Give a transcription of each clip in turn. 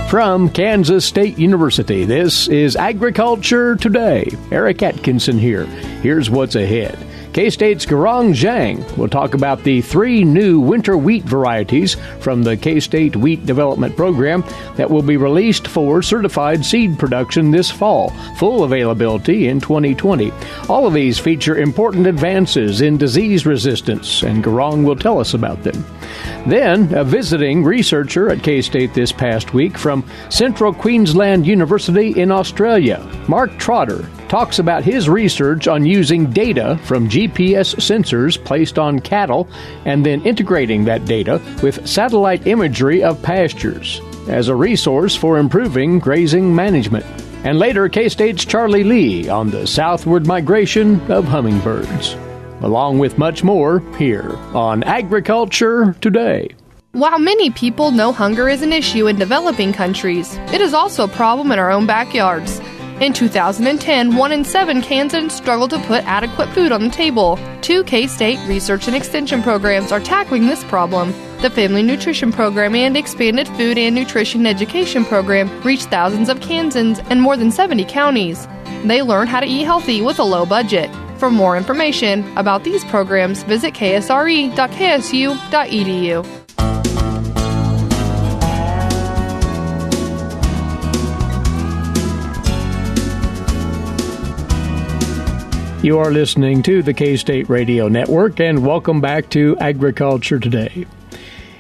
From Kansas State University, this is Agriculture Today. Eric Atkinson here. Here's what's ahead. K-State's Gaurong Zhang will talk about the 3 new winter wheat varieties from the K-State Wheat Development Program that will be released for certified seed production this fall. Full availability in 2020. All of these feature important advances in disease resistance, and Gaurong will tell us about them. Then, a visiting researcher at K-State this past week from Central Queensland University in Australia, Mark Trotter, talks about his research on using data from GPS sensors placed on cattle and then integrating that data with satellite imagery of pastures as a resource for improving grazing management. And later, K-State's Charlie Lee on the southward migration of hummingbirds. Along with much more here on Agriculture Today. While many people know hunger is an issue in developing countries, it is also a problem in our own backyards. In 2010, 1 in 7 Kansans struggled to put adequate food on the table. 2 K-State research and extension programs are tackling this problem. The Family Nutrition Program and Expanded Food and Nutrition Education Program reach thousands of Kansans in more than 70 counties. They learn how to eat healthy with a low budget. For more information about these programs, visit ksre.ksu.edu. You are listening to the K-State Radio Network, and welcome back to Agriculture Today.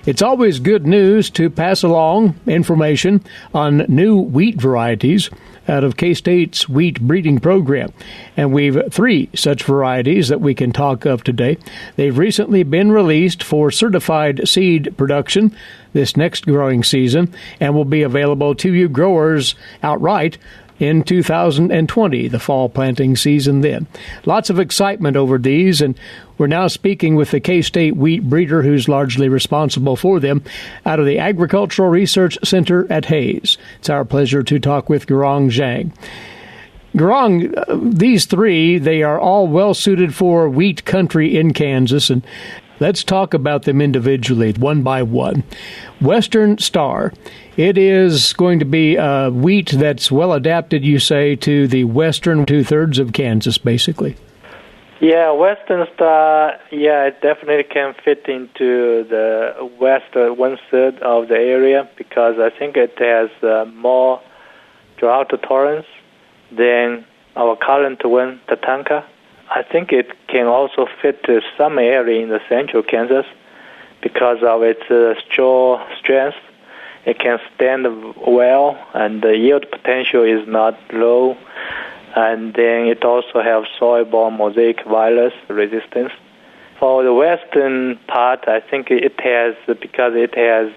It's always good news to pass along information on new wheat varieties out of K-State's wheat breeding program. And we've 3 such varieties that we can talk of today. They've recently been released for certified seed production this next growing season and will be available to you growers outright in 2020, the fall planting season then. Lots of excitement over these, and we're now speaking with the K-State wheat breeder who's largely responsible for them out of the Agricultural Research Center at Hayes. It's our pleasure to talk with Gaurong Zhang. Gaurong, these 3, they are all well-suited for wheat country in Kansas, and let's talk about them individually, one by one. Western Star. It is going to be wheat that's well adapted, you say, to the western 2/3 of Kansas, basically. Yeah, Western Star, it definitely can fit into the west 1/3 of the area because I think it has more drought tolerance than our current one, Tatanka. I think it can also fit some area in the central Kansas because of its straw strength. It can stand well, and the yield potential is not low. And then it also has soil-borne mosaic virus resistance. For the western part, I think it has, because it has,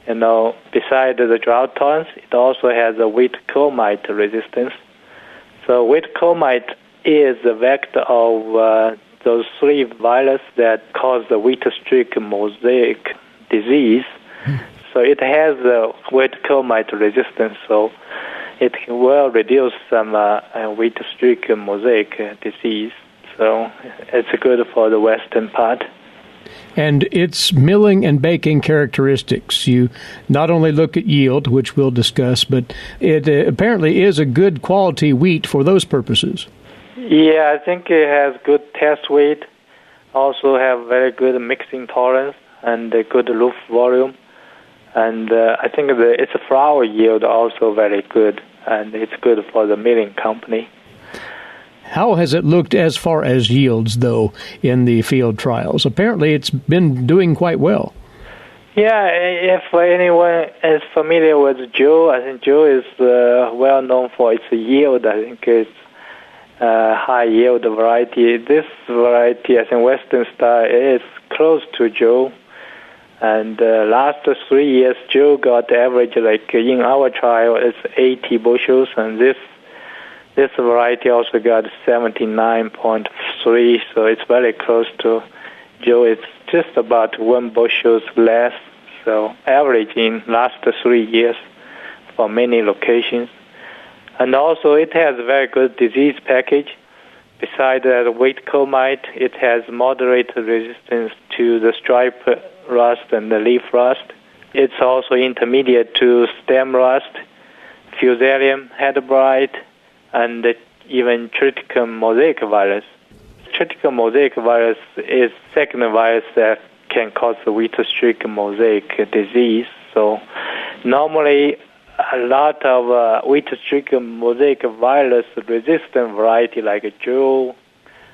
besides the drought tolerance, it also has a wheat mite resistance. So wheat mite is the vector of those 3 viruses that cause the wheat streak mosaic disease. So it has a wheat mite resistance, so it will reduce some wheat streak mosaic disease. So it's good for the western part. And its milling and baking characteristics. You not only look at yield, which we'll discuss, but it apparently is a good quality wheat for those purposes. Yeah, I think it has good test weight, also have very good mixing tolerance and a good roof volume. And I think its flour yield also very good, and it's good for the milling company. How has it looked as far as yields, though, in the field trials? Apparently it's been doing quite well. Yeah, if anyone is familiar with Joe, I think Joe is well known for its yield. I think it's high yield variety. This variety, I think Western Star, is close to Joe. And last 3 years, Joe got average, like in our trial, it's 80 bushels, and this variety also got 79.3, so it's very close to Joe. It's just about 1 bushel less, so average in last 3 years for many locations. And also it has a very good disease package. Besides the wheat mite, it has moderate resistance to the stripe rust and the leaf rust. It's also intermediate to stem rust, Fusarium, head blight, and even triticum mosaic virus. Triticum mosaic virus is second virus that can cause the wheat streak mosaic disease. So normally a lot of wheat streak mosaic virus resistant variety like Jewel,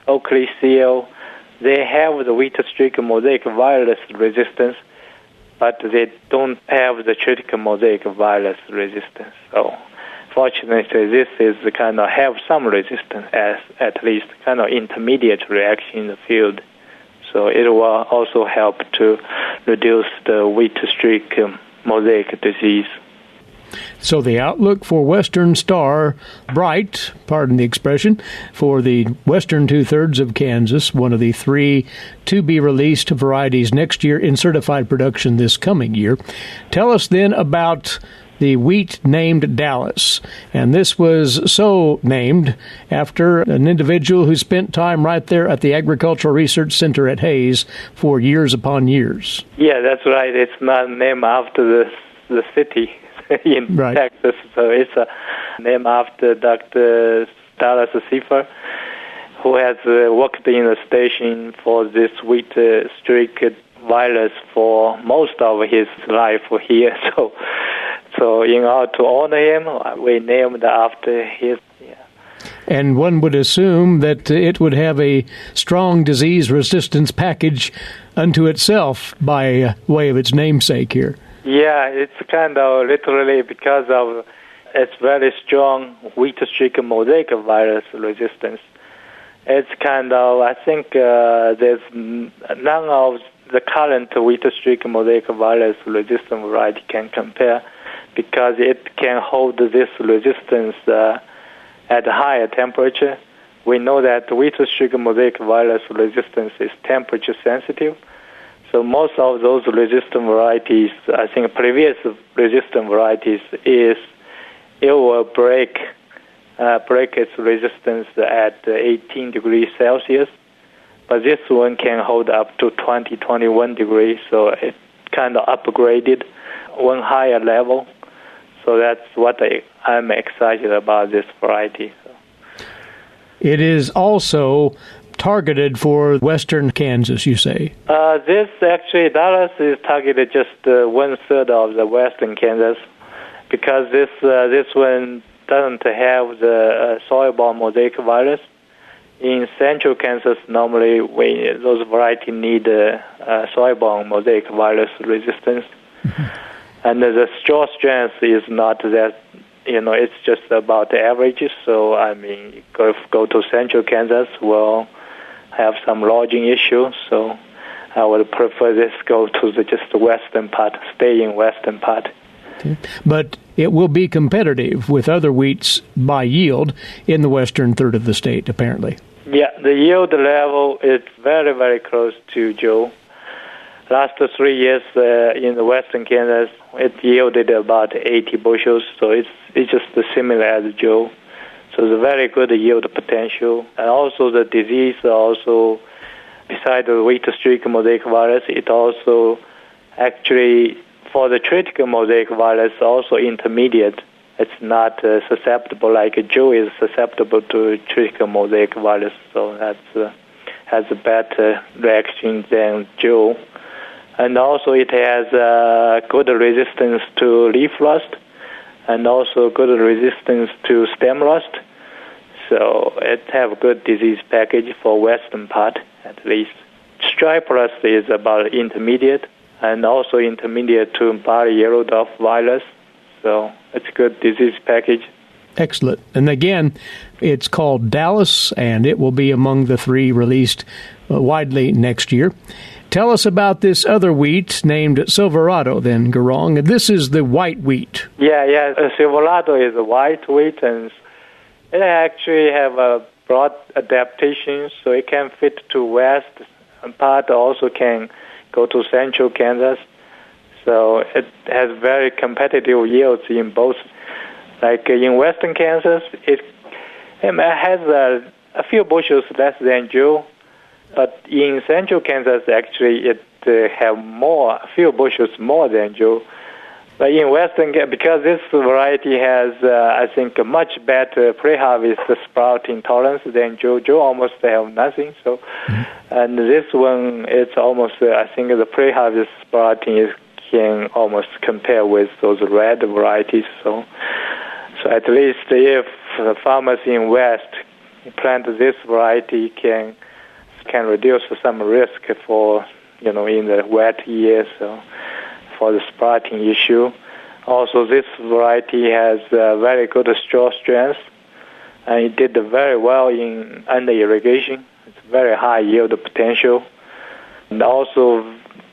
Oakley seal, they have the wheat streak mosaic virus resistance, but they don't have the triticum mosaic virus resistance. So fortunately, this is kind of have some resistance, as at least kind of intermediate reaction in the field. So it will also help to reduce the wheat streak mosaic disease. So the outlook for Western Star, bright, pardon the expression, for the western two-thirds of Kansas, one of the 3 to-be-released varieties next year in certified production this coming year. Tell us then about the wheat named Dallas. And this was so named after an individual who spent time right there at the Agricultural Research Center at Hayes for years upon years. Yeah, that's right. It's not named after the city in Texas, so it's named after Dr. Dallas Seifer, who has worked in the station for this wheat streak virus for most of his life here. So in order to honor him, we named after his. Yeah. And one would assume that it would have a strong disease resistance package unto itself by way of its namesake here. Yeah, it's kind of literally because of its very strong wheat streak mosaic virus resistance. It's kind of, I think there's none of the current wheat streak mosaic virus resistant variety can compare, because it can hold this resistance at a higher temperature. We know that wheat streak mosaic virus resistance is temperature sensitive. So most of those resistant varieties, I think previous resistant varieties, it will break its resistance at 18 degrees Celsius. But this one can hold up to 20, 21 degrees, so it kind of upgraded one higher level. So that's what I'm excited about this variety. It is also targeted for western Kansas, you say? This actually, Dallas is targeted just 1/3 of the western Kansas, because this one doesn't have the soil-borne mosaic virus. In central Kansas, normally those varieties need soil-borne mosaic virus resistance. Mm-hmm. And the straw strength is not that, it's just about the averages. So, I mean, go to central Kansas, will have some lodging issues. So I would prefer this go to just the western part, stay in western part. Okay. But it will be competitive with other wheats by yield in the western third of the state, apparently. Yeah, the yield level is very, very close to Joe. Last 3 years in the western Kansas, it yielded about 80 bushels, so it's just similar as Joe. So it's a very good yield potential. And also the disease also, besides the wheat streak mosaic virus, it also actually, for the triticum mosaic virus, also intermediate. It's not susceptible like Joe is susceptible to triticum mosaic virus. So that has a better reaction than Joe. And also it has good resistance to leaf rust, and also good resistance to stem rust. So it have a good disease package for western part, at least. Stripe rust is about intermediate, and also intermediate to barley yellow dwarf virus. So it's a good disease package. Excellent. And again, it's called Dallas, and it will be among the 3 released widely next year. Tell us about this other wheat named Silverado, then, Gaurong. This is the white wheat. Yeah. Silverado is a white wheat, and it actually have a broad adaptation, so it can fit to west part, also can go to central Kansas. So it has very competitive yields in both. Like in western Kansas, it has a few bushels less than Joe, But in central Kansas, actually, it have few bushels more than Joe. But in western, because this variety has, I think, a much better pre-harvest sprouting tolerance than Joe. Joe almost have nothing. So, and this one, it's almost, I think, the pre-harvest sprouting can almost compare with those red varieties. So at least if the farmers in West plant this variety, can reduce some risk for, in the wet years. So for the sprouting issue. Also, this variety has very good straw strength, and it did very well in under irrigation. It's very high yield potential. And also,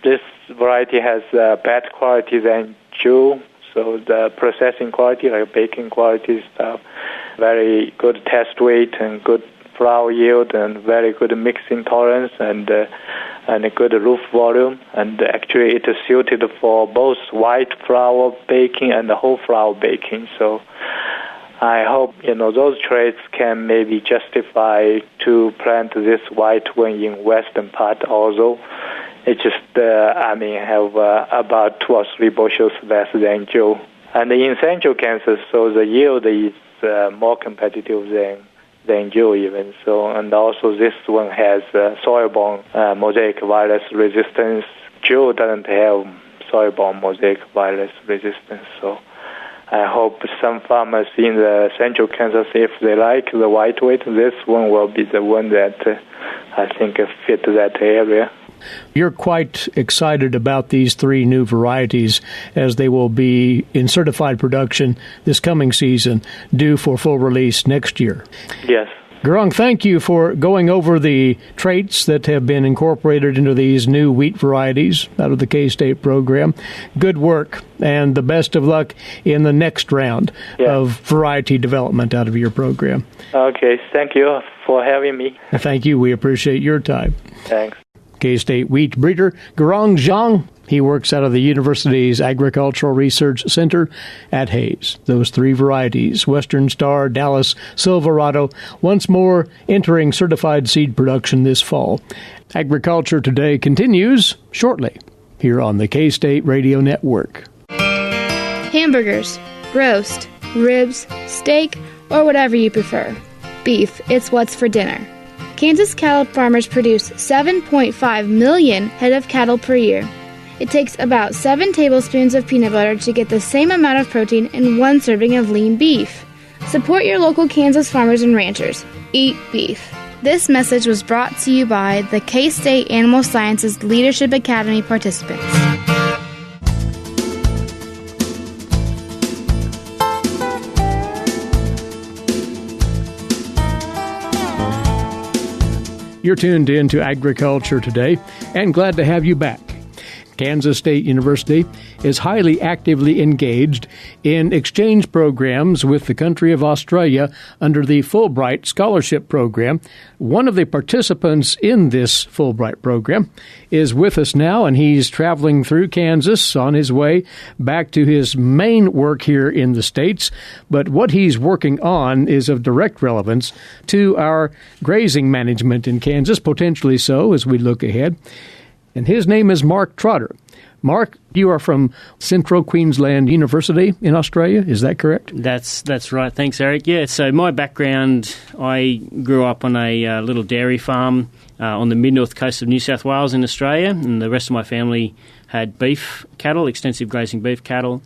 this variety has better quality than Joe, so the processing quality, like baking quality stuff, very good test weight and good flour yield and very good mixing tolerance and a good roof volume. And actually it is suited for both white flour baking and the whole flour baking. So I hope, those traits can maybe justify to plant this white one in western part, although it just, have about 2 or 3 bushels less than Joe. And in central Kansas, so the yield is more competitive than Joe even. So, and also this one has soil-borne mosaic virus resistance. Joe doesn't have soil-borne mosaic virus resistance. So I hope some farmers in the central Kansas, if they like the white weight, this one will be the one that I think fit that area. You're quite excited about these 3 new varieties as they will be in certified production this coming season, due for full release next year. Yes. Gaurong, thank you for going over the traits that have been incorporated into these new wheat varieties out of the K-State program. Good work, and the best of luck in the next round of variety development out of your program. Okay, thank you for having me. Thank you. We appreciate your time. Thanks. K-State wheat breeder Gaurong Zhang. He works out of the university's Agricultural Research Center at Hayes. Those 3 varieties, Western Star, Dallas, Silverado, once more entering certified seed production this fall. Agriculture Today continues shortly here on the K-State Radio Network. Hamburgers, roast, ribs, steak, or whatever you prefer. Beef, it's what's for dinner. Kansas cattle farmers produce 7.5 million head of cattle per year. It takes about 7 tablespoons of peanut butter to get the same amount of protein in 1 serving of lean beef. Support your local Kansas farmers and ranchers. Eat beef. This message was brought to you by the K-State Animal Sciences Leadership Academy participants. You're tuned in to Agriculture Today, and glad to have you back. Kansas State University is highly actively engaged in exchange programs with the country of Australia under the Fulbright Scholarship Program. One of the participants in this Fulbright program is with us now, and he's traveling through Kansas on his way back to his main work here in the States. But what he's working on is of direct relevance to our grazing management in Kansas, potentially so as we look ahead. And his name is Mark Trotter. Mark, you are from Central Queensland University in Australia, is that correct? That's right. Thanks, Eric. Yeah, so my background, I grew up on a little dairy farm on the mid-north coast of New South Wales in Australia, and the rest of my family had beef cattle, extensive grazing beef cattle.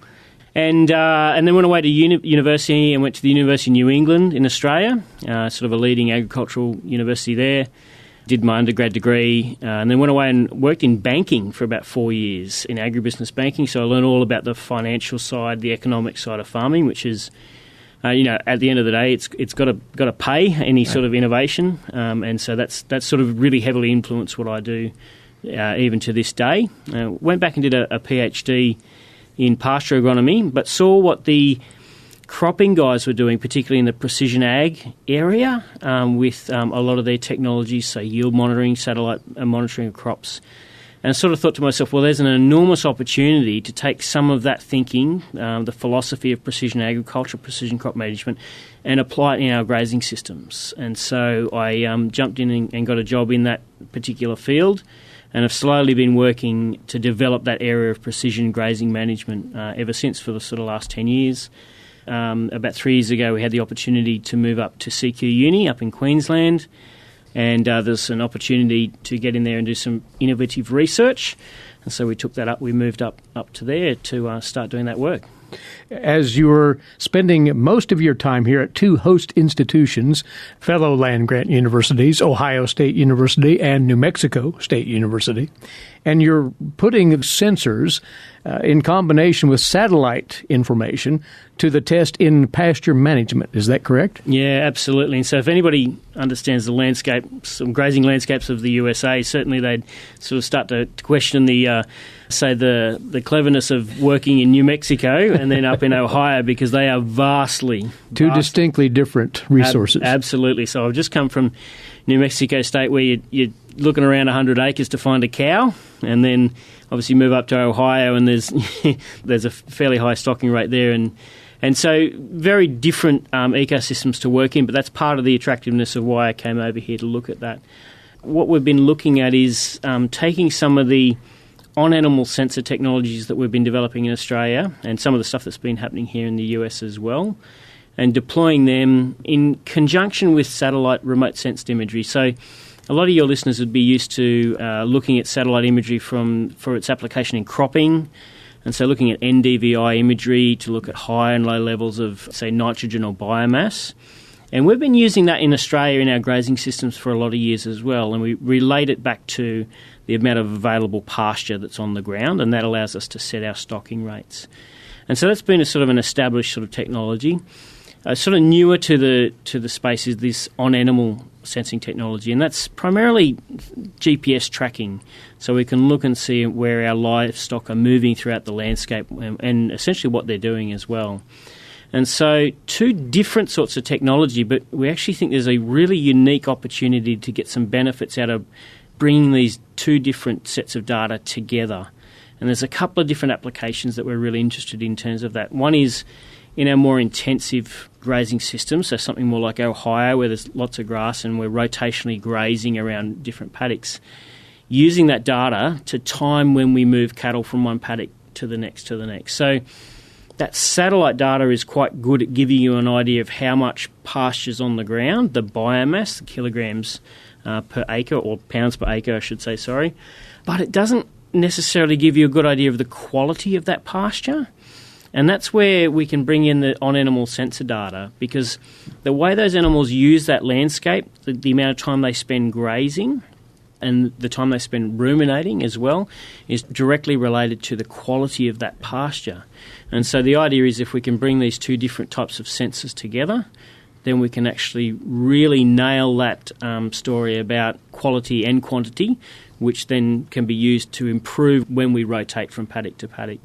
And then went away to university and went to the University of New England in Australia, sort of a leading agricultural university there. Did my undergrad degree and then went away and worked in banking for about 4 years in agribusiness banking. So I learned all about the financial side, the economic side of farming, which is, at the end of the day, it's got to pay any sort of innovation, and so that's sort of really heavily influenced what I do even to this day. Went back and did a PhD in pasture agronomy, but saw what the cropping guys were doing, particularly in the precision ag area, with a lot of their technologies, so yield monitoring, satellite monitoring of crops, And I sort of thought to myself, well, there's an enormous opportunity to take some of that thinking, the philosophy of precision agriculture, precision crop management, and apply it in our grazing systems. And so I jumped in and got a job in that particular field, and have slowly been working to develop that area of precision grazing management ever since for the sort of last 10 years. About 3 years ago, we had the opportunity to move up to CQ Uni up in Queensland, and there's an opportunity to get in there and do some innovative research. And so we took that up. We moved up to there to start doing that work. As you were spending most of your time here at two host institutions, fellow land-grant universities, Ohio State University and New Mexico State University, and you're putting sensors in combination with satellite information to the test in pasture management. Is that correct? Yeah, absolutely. And so if anybody understands the landscape, some grazing landscapes of the USA, certainly they'd sort of start to question the cleverness of working in New Mexico and then up in Ohio, because they are vastly distinctly different resources. Absolutely. So I've just come from New Mexico State, where you're looking around 100 acres to find a cow, and then obviously move up to Ohio, and there's a fairly high stocking rate there, and so very different ecosystems to work in, but that's part of the attractiveness of why I came over here to look at that. What we've been looking at is taking some of the on-animal sensor technologies that we've been developing in Australia, and some of the stuff that's been happening here in the US as well, and deploying them in conjunction with satellite remote sensed imagery. So a lot of your listeners would be used to looking at satellite imagery for its application in cropping, and so looking at NDVI imagery to look at high and low levels of, say, nitrogen or biomass. And we've been using that in Australia in our grazing systems for a lot of years as well, and we relate it back to the amount of available pasture that's on the ground, and that allows us to set our stocking rates. And so that's been a sort of an established sort of technology. Sort of newer to the space is this on-animal sensing technology, and that's primarily GPS tracking, so we can look and see where our livestock are moving throughout the landscape and essentially what they're doing as well. And so two different sorts of technology, but we actually think there's a really unique opportunity to get some benefits out of bringing these two different sets of data together. And there's a couple of different applications that we're really interested in terms of that. One is in our more intensive grazing systems, so something more like Ohio, where there's lots of grass and we're rotationally grazing around different paddocks, using that data to time when we move cattle from one paddock to the next. So that satellite data is quite good at giving you an idea of how much pasture's on the ground, the biomass, the kilograms per acre, or pounds per acre, I should say, sorry. But it doesn't necessarily give you a good idea of the quality of that pasture. And that's where we can bring in the on-animal sensor data, because the way those animals use that landscape, the amount of time they spend grazing and the time they spend ruminating as well, is directly related to the quality of that pasture. And so the idea is if we can bring these two different types of sensors together, then we can actually really nail that story about quality and quantity, which then can be used to improve when we rotate from paddock to paddock.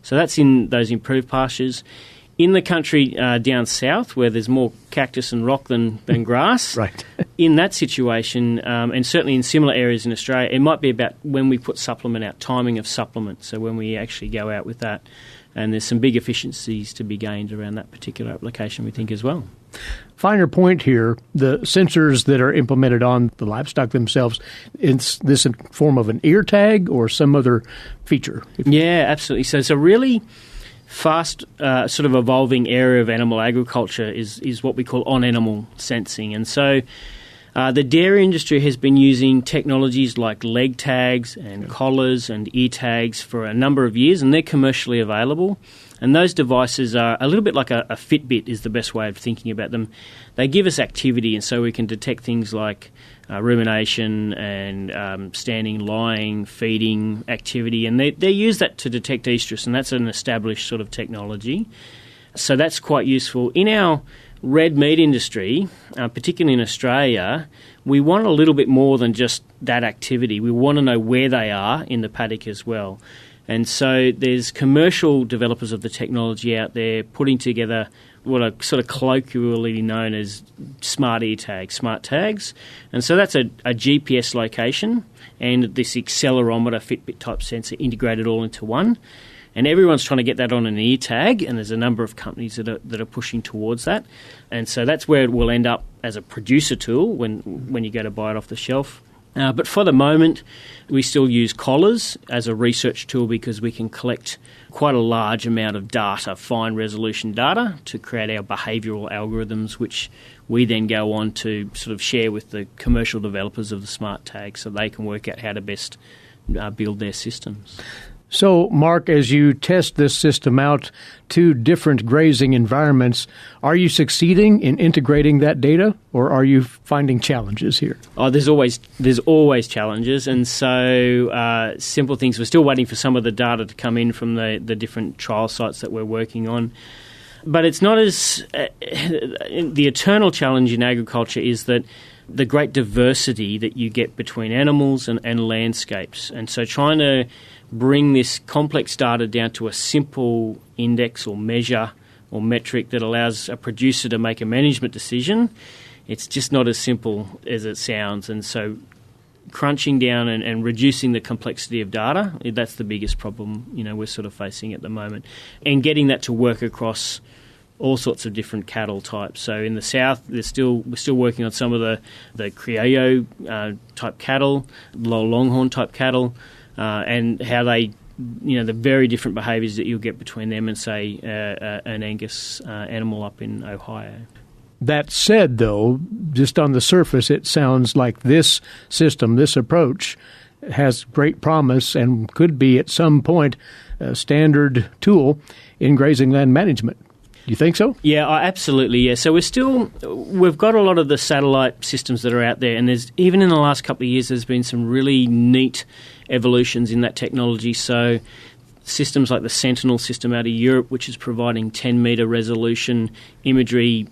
So that's in those improved pastures. In the country down south, where there's more cactus and rock than grass, right. In that situation, and certainly in similar areas in Australia, it might be about when we put supplement out, timing of supplement, so when we actually go out with that. And there's some big efficiencies to be gained around that particular application, we think, as well. Finer point here, the sensors that are implemented on the livestock themselves, is this in form of an ear tag or some other feature? Yeah, absolutely. So it's a really fast sort of evolving area of animal agriculture is what we call on-animal sensing. And so the dairy industry has been using technologies like leg tags and collars and ear tags for a number of years, and they're commercially available. And those devices are a little bit like a Fitbit is the best way of thinking about them. They give us activity, and so we can detect things like rumination and standing, lying, feeding activity. And they use that to detect estrus, and that's an established sort of technology. So that's quite useful. In our red meat industry, particularly in Australia, we want a little bit more than just that activity. We want to know where they are in the paddock as well. And so there's commercial developers of the technology out there putting together what are sort of colloquially known as smart ear tags, smart tags. And so that's a GPS location and this accelerometer, Fitbit type sensor integrated all into one. And everyone's trying to get that on an ear tag, and there's a number of companies that are pushing towards that. And so that's where it will end up as a producer tool when you go to buy it off the shelf. But for the moment, we still use collars as a research tool because we can collect quite a large amount of data, fine resolution data, to create our behavioural algorithms, which we then go on to sort of share with the commercial developers of the smart tag so they can work out how to best build their systems. So, Mark, as you test this system out to different grazing environments, are you succeeding in integrating that data, or are you finding challenges here? Oh, there's always challenges, and so simple things. We're still waiting for some of the data to come in from the different trial sites that we're working on. But it's not as... the eternal challenge in agriculture is that the great diversity that you get between animals and landscapes. And so trying to bring this complex data down to a simple index or measure or metric that allows a producer to make a management decision, it's just not as simple as it sounds. And so crunching down and reducing the complexity of data, that's the biggest problem, we're sort of facing at the moment. And getting that to work across all sorts of different cattle types. So in the south, we're still working on some of the Criollo type cattle, Longhorn type cattle, and how they, the very different behaviours that you'll get between them and, say, an Angus animal up in Ohio. That said, though, just on the surface, it sounds like this system, this approach, has great promise and could be at some point a standard tool in grazing land management. Do you think so? Yeah, absolutely, yeah. So we've got a lot of the satellite systems that are out there, and there's even in the last couple of years there's been some really neat evolutions in that technology. So systems like the Sentinel system out of Europe, which is providing 10-metre resolution imagery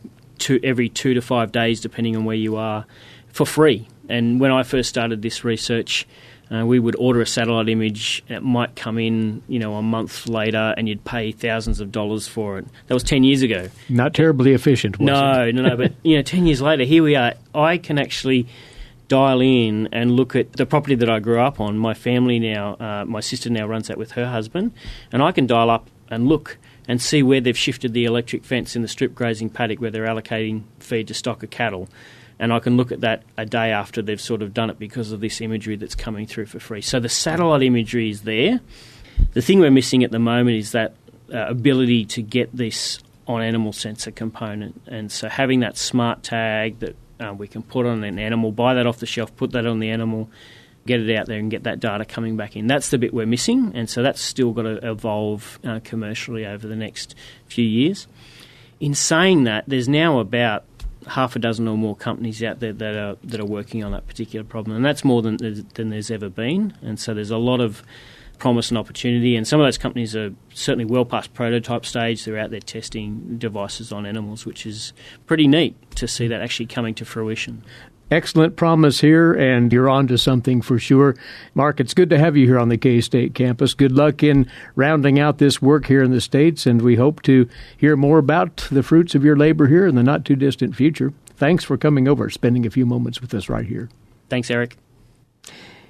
every 2 to 5 days, depending on where you are, for free. And when I first started this research, we would order a satellite image. It might come in, a month later, and you'd pay thousands of dollars for it. That was 10 years ago. Not terribly efficient, was it? No. But 10 years later, here we are. I can actually dial in and look at the property that I grew up on. My family now, my sister now runs that with her husband, and I can dial up and look and see where they've shifted the electric fence in the strip grazing paddock where they're allocating feed to stock of cattle. And I can look at that a day after they've sort of done it because of this imagery that's coming through for free. So the satellite imagery is there. The thing we're missing at the moment is that ability to get this on-animal sensor component. And so having that smart tag that we can put on an animal, buy that off the shelf, put that on the animal, get it out there and get that data coming back in. That's the bit we're missing, and so that's still got to evolve commercially over the next few years. In saying that, there's now about half a dozen or more companies out there that are working on that particular problem, and that's more than there's ever been. And so there's a lot of promise and opportunity, and some of those companies are certainly well past prototype stage. They're out there testing devices on animals, which is pretty neat to see that actually coming to fruition. Excellent promise here, and you're on to something for sure. Mark, it's good to have you here on the K-State campus. Good luck in rounding out this work here in the States, and we hope to hear more about the fruits of your labor here in the not-too-distant future. Thanks for coming over, spending a few moments with us right here. Thanks, Eric.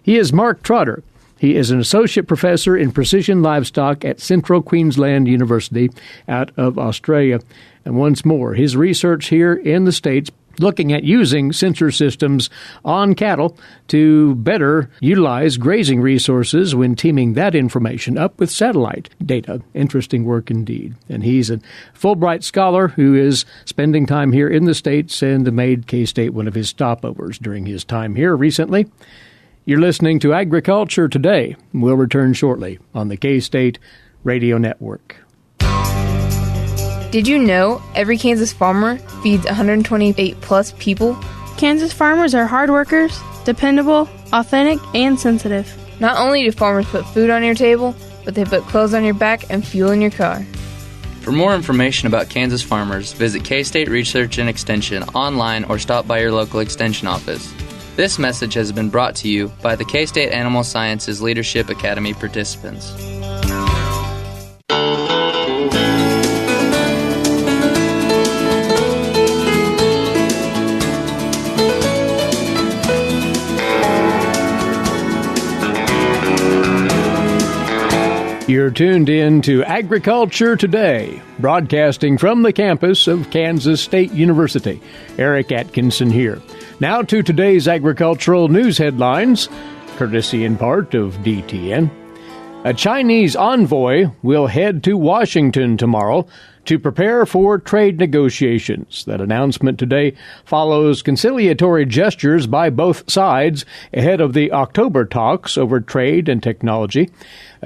He is Mark Trotter. He is an associate professor in precision livestock at Central Queensland University out of Australia. And once more, his research here in the States looking at using sensor systems on cattle to better utilize grazing resources when teaming that information up with satellite data. Interesting work indeed. And he's a Fulbright scholar who is spending time here in the States and made K-State one of his stopovers during his time here recently. You're listening to Agriculture Today. We'll return shortly on the K-State Radio Network. Did you know every Kansas farmer feeds 128-plus people? Kansas farmers are hard workers, dependable, authentic, and sensitive. Not only do farmers put food on your table, but they put clothes on your back and fuel in your car. For more information about Kansas farmers, visit K-State Research and Extension online or stop by your local extension office. This message has been brought to you by the K-State Animal Sciences Leadership Academy participants. tuned in to Agriculture Today, broadcasting from the campus of Kansas State University. Eric Atkinson here. Now to today's agricultural news headlines, courtesy in part of DTN. A Chinese envoy will head to Washington tomorrow to prepare for trade negotiations. That announcement today follows conciliatory gestures by both sides ahead of the October talks over trade and technology.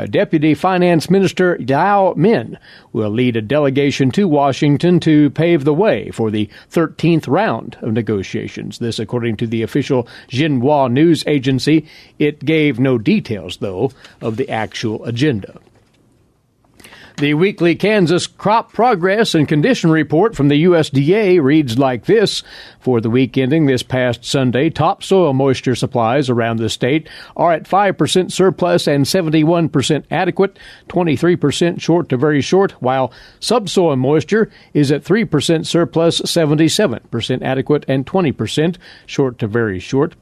Deputy Finance Minister Yao Min will lead a delegation to Washington to pave the way for the 13th round of negotiations. This, according to the official Xinhua news agency. It gave no details, though, of the actual agenda. The weekly Kansas Crop Progress and Condition Report from the USDA reads like this. For the week ending this past Sunday, topsoil moisture supplies around the state are at 5% surplus and 71% adequate, 23% short to very short, while subsoil moisture is at 3% surplus, 77% adequate, and 20% short to very short.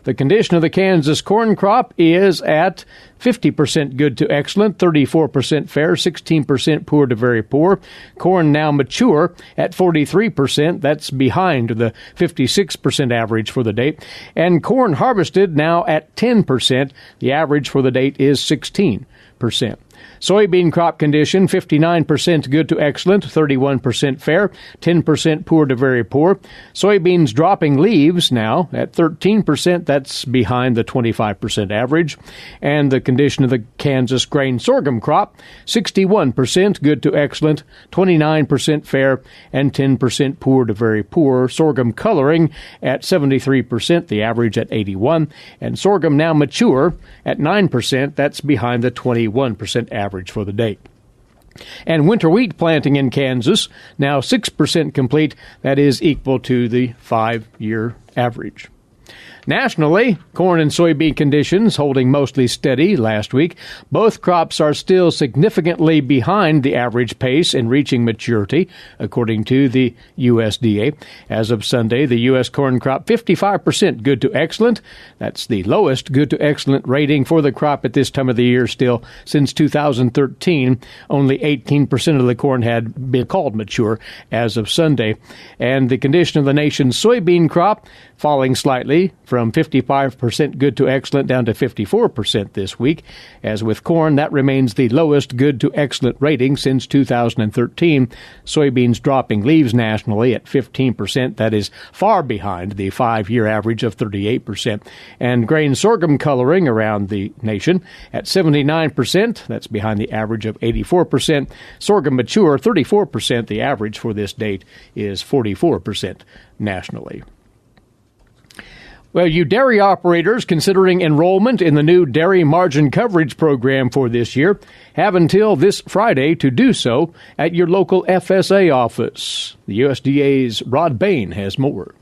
The condition of the Kansas corn crop is at 50% good to excellent, 34% fair, 16% poor to very poor. Corn now mature at 43%. That's behind the 56% average for the date. And corn harvested now at 10%. The average for the date is 16%. Soybean crop condition, 59% good to excellent, 31% fair, 10% poor to very poor. Soybeans dropping leaves now at 13%. That's behind the 25% average. And the condition of the Kansas grain sorghum crop, 61% good to excellent, 29% fair, and 10% poor to very poor. Sorghum coloring at 73%, the average at 81%. And sorghum now mature at 9%. That's behind the 21% average for the date. And winter wheat planting in Kansas, now 6% complete. That is equal to the 5-year average. Nationally, corn and soybean conditions holding mostly steady last week. Both crops are still significantly behind the average pace in reaching maturity, according to the USDA. As of Sunday, the U.S. corn crop 55% good to excellent. That's the lowest good to excellent rating for the crop at this time of the year still since 2013. Only 18% of the corn had been called mature as of Sunday. And the condition of the nation's soybean crop falling slightly from 55% good to excellent down to 54% this week. As with corn, that remains the lowest good to excellent rating since 2013. Soybeans dropping leaves nationally at 15%. That is far behind the 5-year average of 38%. And grain sorghum coloring around the nation at 79%. That's behind the average of 84%. Sorghum mature 34%. The average for this date is 44% nationally. Well, you dairy operators considering enrollment in the new dairy margin coverage program for this year have until this Friday to do so at your local FSA office. The USDA's Rod Bain has more.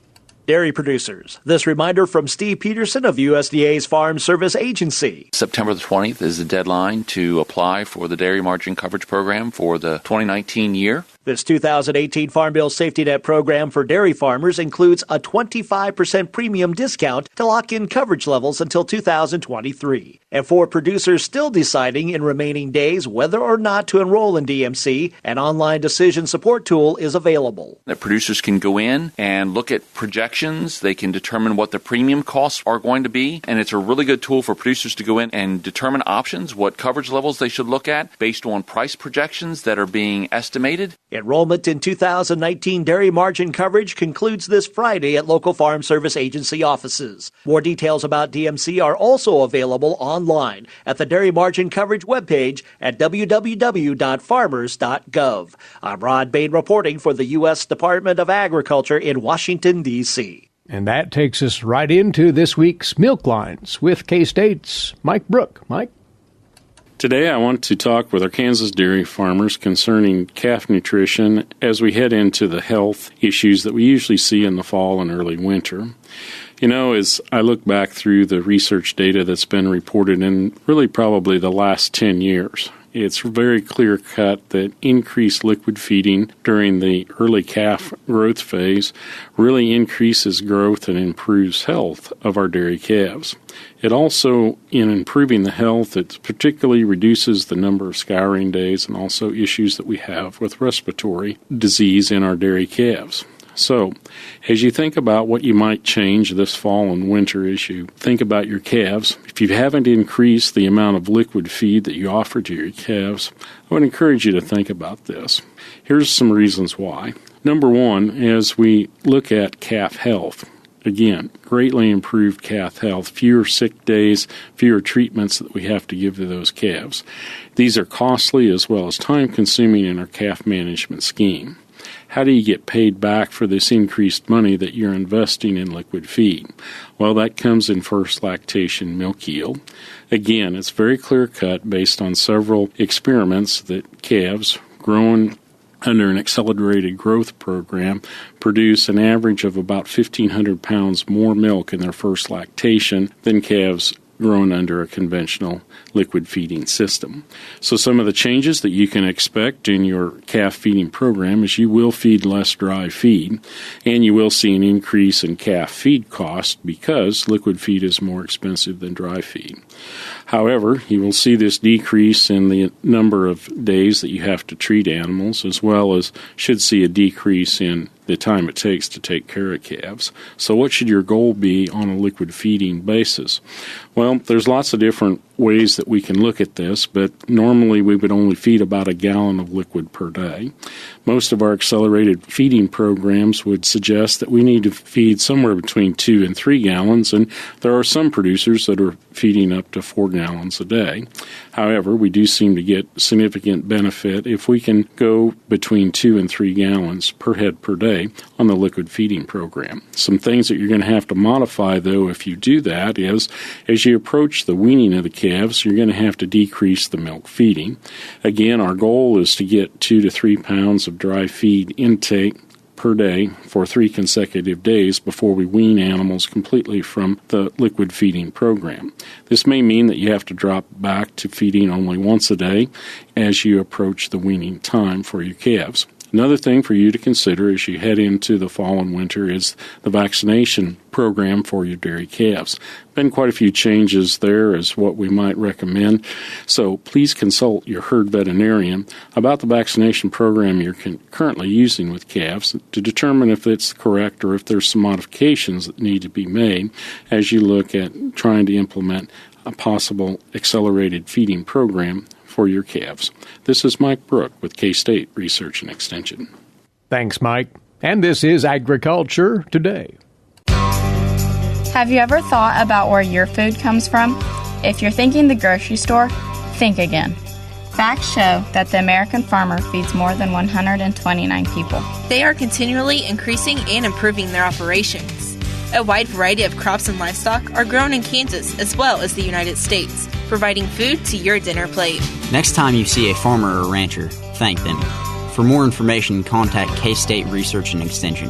Dairy producers, this reminder from Steve Peterson of USDA's Farm Service Agency. September the 20th is the deadline to apply for the Dairy Margin Coverage Program for the 2019 year. This 2018 Farm Bill Safety Net program for dairy farmers includes a 25% premium discount to lock in coverage levels until 2023. And for producers still deciding in remaining days whether or not to enroll in DMC, an online decision support tool is available. The producers can go in and look at projections. They can determine what the premium costs are going to be. And it's a really good tool for producers to go in and determine options, what coverage levels they should look at based on price projections that are being estimated. Enrollment in 2019 dairy margin coverage concludes this Friday at local Farm Service Agency offices. More details about DMC are also available online at the Dairy Margin Coverage webpage at www.farmers.gov. I'm Rod Bain reporting for the U.S. Department of Agriculture in Washington, D.C. And that takes us right into this week's Milk Lines with K-State's Mike Brook. Mike? Today I want to talk with our Kansas dairy farmers concerning calf nutrition as we head into the health issues that we usually see in the fall and early winter. You know, as I look back through the research data that's been reported in really probably the last 10 years, it's very clear-cut that increased liquid feeding during the early calf growth phase really increases growth and improves health of our dairy calves. It also, in improving the health, it particularly reduces the number of scouring days and also issues that we have with respiratory disease in our dairy calves. So, as you think about what you might change this fall and winter issue, think about your calves. If you haven't increased the amount of liquid feed that you offer to your calves, I would encourage you to think about this. Here's some reasons why. Number one, as we look at calf health, again, greatly improved calf health, fewer sick days, fewer treatments that we have to give to those calves. These are costly as well as time-consuming in our calf management scheme. How do you get paid back for this increased money that you're investing in liquid feed? Well, that comes in first lactation milk yield. Again, it's very clear-cut based on several experiments that calves grown under an accelerated growth program produce an average of about 1,500 pounds more milk in their first lactation than calves grown under a conventional liquid feeding system. So some of the changes that you can expect in your calf feeding program is you will feed less dry feed, and you will see an increase in calf feed cost because liquid feed is more expensive than dry feed. However, you will see this decrease in the number of days that you have to treat animals, as well as should see a decrease in the time it takes to take care of calves. So what should your goal be on a liquid feeding basis? Well, there's lots of different ways that we can look at this, but normally we would only feed about a gallon of liquid per day. Most of our accelerated feeding programs would suggest that we need to feed somewhere between 2 and 3 gallons, and there are some producers that are feeding up to 4 gallons a day. However, we do seem to get significant benefit if we can go between 2 and 3 gallons per head per day on the liquid feeding program. Some things that you're going to have to modify, though, if you do that is, as you approach the weaning of the calves, you're going to have to decrease the milk feeding. Again, our goal is to get 2 to 3 pounds of dry feed intake per day for 3 consecutive days before we wean animals completely from the liquid feeding program. This may mean that you have to drop back to feeding only once a day as you approach the weaning time for your calves. Another thing for you to consider as you head into the fall and winter is the vaccination program for your dairy calves. Been quite a few changes there as what we might recommend, so please consult your herd veterinarian about the vaccination program you're currently using with calves to determine if it's correct or if there's some modifications that need to be made as you look at trying to implement a possible accelerated feeding program for your calves. This is Mike Brook with K-State Research and Extension. Thanks, Mike. And this is Agriculture Today. Have you ever thought about where your food comes from? If you're thinking the grocery store, think again. Facts show that the American farmer feeds more than 129 people. They are continually increasing and improving their operations. A wide variety of crops and livestock are grown in Kansas as well as the United States, providing food to your dinner plate. Next time you see a farmer or rancher, thank them. For more information, contact K-State Research and Extension.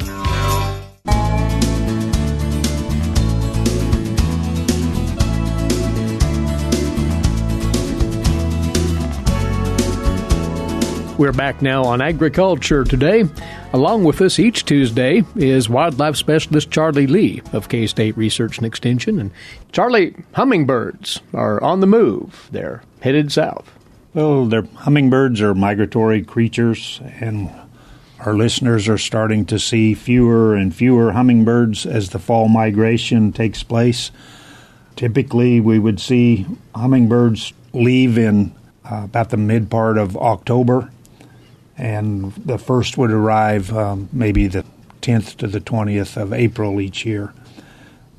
We're back now on Agriculture Today. Along with us each Tuesday is wildlife specialist Charlie Lee of K-State Research and Extension. And Charlie, hummingbirds are on the move. They're headed south. Well, hummingbirds are migratory creatures, and our listeners are starting to see fewer and fewer hummingbirds as the fall migration takes place. Typically, we would see hummingbirds leave in about the mid part of October, and the first would arrive maybe the 10th to the 20th of April each year.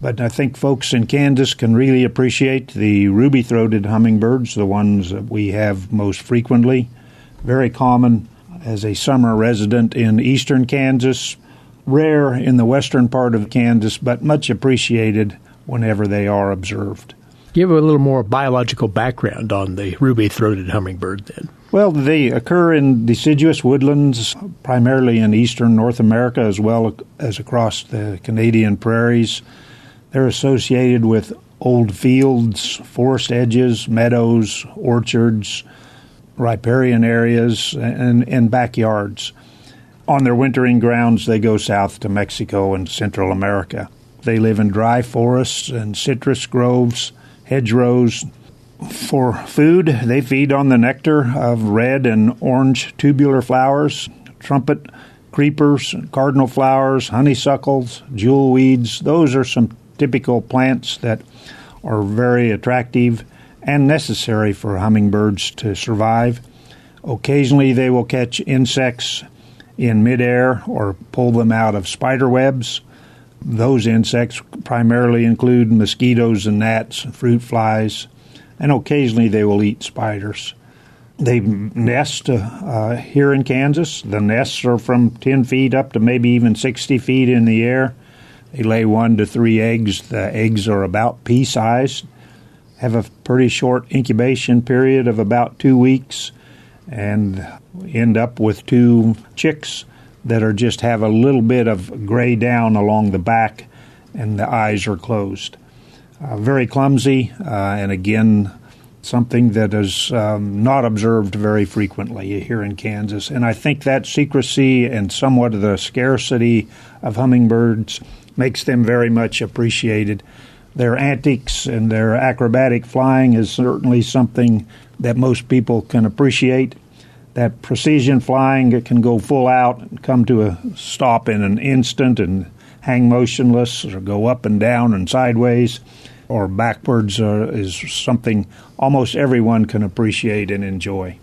But I think folks in Kansas can really appreciate the ruby-throated hummingbirds, the ones that we have most frequently. Very common as a summer resident in eastern Kansas, rare in the western part of Kansas, but much appreciated whenever they are observed. Give a little more biological background on the ruby-throated hummingbird then. Well, they occur in deciduous woodlands, primarily in eastern North America as well as across the Canadian prairies. They're associated with old fields, forest edges, meadows, orchards, riparian areas and backyards. On their wintering grounds, they go south to Mexico and Central America. They live in dry forests and citrus groves, hedgerows. For food, they feed on the nectar of red and orange tubular flowers, trumpet, creepers, cardinal flowers, honeysuckles, jewelweeds. Those are some typical plants that are very attractive and necessary for hummingbirds to survive. Occasionally, they will catch insects in midair or pull them out of spider webs. Those insects primarily include mosquitoes and gnats, fruit flies, and occasionally they will eat spiders. They nest here in Kansas. The nests are from 10 feet up to maybe even 60 feet in the air. They lay 1 to 3 eggs. The eggs are about pea-sized, have a pretty short incubation period of about 2 weeks, and end up with 2 chicks that are just have a little bit of gray down along the back, and the eyes are closed. Very clumsy, and again, something that is not observed very frequently here in Kansas. And I think that secrecy and somewhat of the scarcity of hummingbirds makes them very much appreciated. Their antics and their acrobatic flying is certainly something that most people can appreciate. That precision flying, it can go full out and come to a stop in an instant and hang motionless or go up and down and sideways or backwards is something almost everyone can appreciate and enjoy.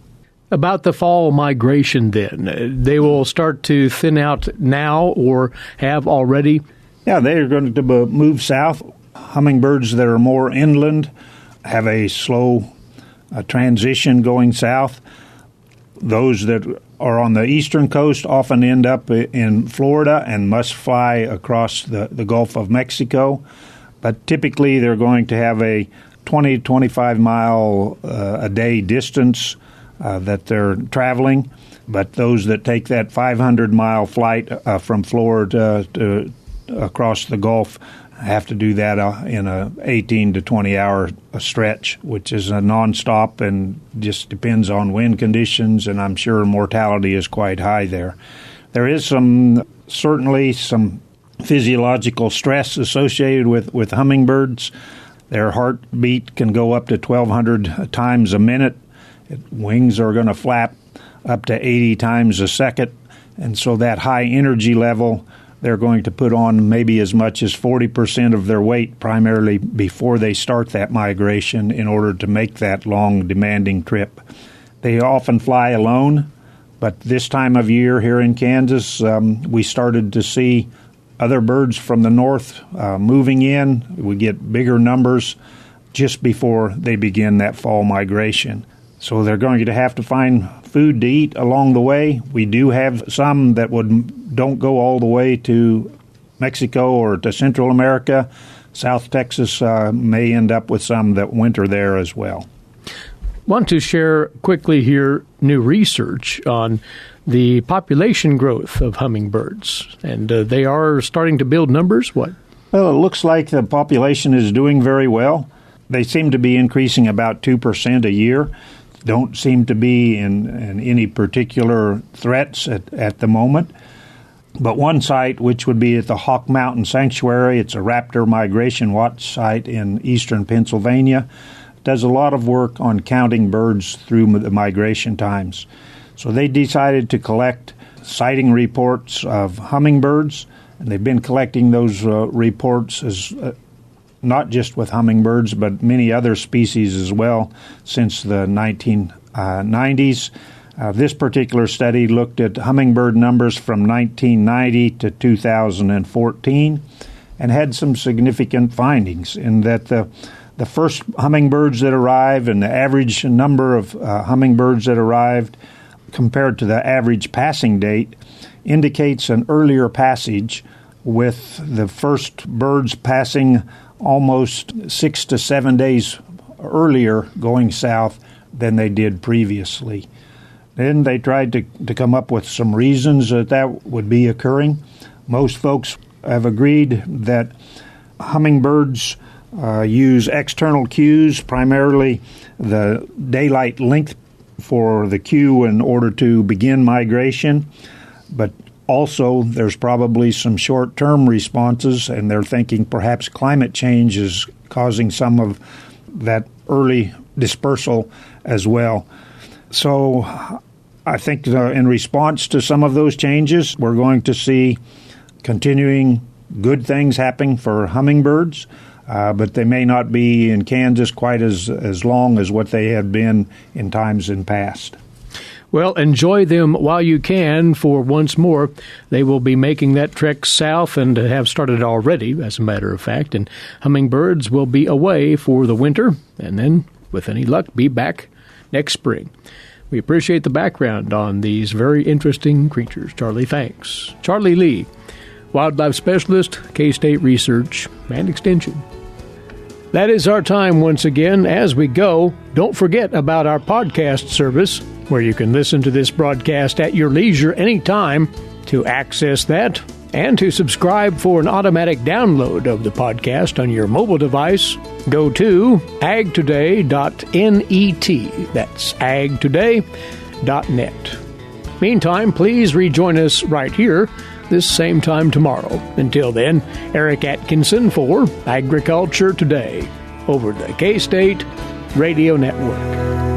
About the fall migration then, they will start to thin out now or have already? Yeah, they're going to move south. Hummingbirds that are more inland have a slow transition going south. Those that are on the eastern coast often end up in Florida and must fly across the Gulf of Mexico. But typically they're going to have a 20 to 25 mile a day distance that they're traveling. But those that take that 500-mile flight from Florida to across the Gulf have to do that in a 18 to 20-hour stretch, which is a nonstop and just depends on wind conditions, and I'm sure mortality is quite high there. There is certainly some physiological stress associated with hummingbirds. Their heartbeat can go up to 1,200 times a minute. Wings are going to flap up to 80 times a second, and so that high energy level, they're going to put on maybe as much as 40% of their weight primarily before they start that migration in order to make that long, demanding trip. They often fly alone, but this time of year here in Kansas, we started to see other birds from the north moving in. We get bigger numbers just before they begin that fall migration. So they're going to have to find food to eat along the way. We do have some that don't go all the way to Mexico or to Central America. South Texas may end up with some that winter there as well. Want to share quickly here new research on the population growth of hummingbirds, and they are starting to build numbers. What? Well, it looks like the population is doing very well. They seem to be increasing about 2% a year. Don't seem to be in any particular threats at the moment. But one site, which would be at the Hawk Mountain Sanctuary, it's a raptor migration watch site in eastern Pennsylvania, does a lot of work on counting birds through the migration times. So they decided to collect sighting reports of hummingbirds, and they've been collecting those reports as not just with hummingbirds, but many other species as well since the 1990s. This particular study looked at hummingbird numbers from 1990 to 2014 and had some significant findings in that the first hummingbirds that arrived and the average number of hummingbirds that arrived compared to the average passing date indicates an earlier passage, with the first birds passing almost 6 to 7 days earlier going south than they did previously. Then they tried to come up with some reasons that would be occurring. Most folks have agreed that hummingbirds use external cues, primarily the daylight length for the queue in order to begin migration, but also there's probably some short-term responses, and they're thinking perhaps climate change is causing some of that early dispersal as well. So I think in response to some of those changes, we're going to see continuing good things happening for hummingbirds, but they may not be in Kansas quite as long as what they have been in times in past. Well, enjoy them while you can, for once more, they will be making that trek south and have started already, as a matter of fact, and hummingbirds will be away for the winter and then, with any luck, be back next spring. We appreciate the background on these very interesting creatures. Charlie, thanks. Charlie Lee, Wildlife Specialist, K-State Research and Extension. That is our time once again. As we go, don't forget about our podcast service, where you can listen to this broadcast at your leisure anytime. To access that and to subscribe for an automatic download of the podcast on your mobile device, go to agtoday.net. That's agtoday.net. Meantime, please rejoin us right here this same time tomorrow. Until then, Eric Atkinson for Agriculture Today over the K-State Radio Network.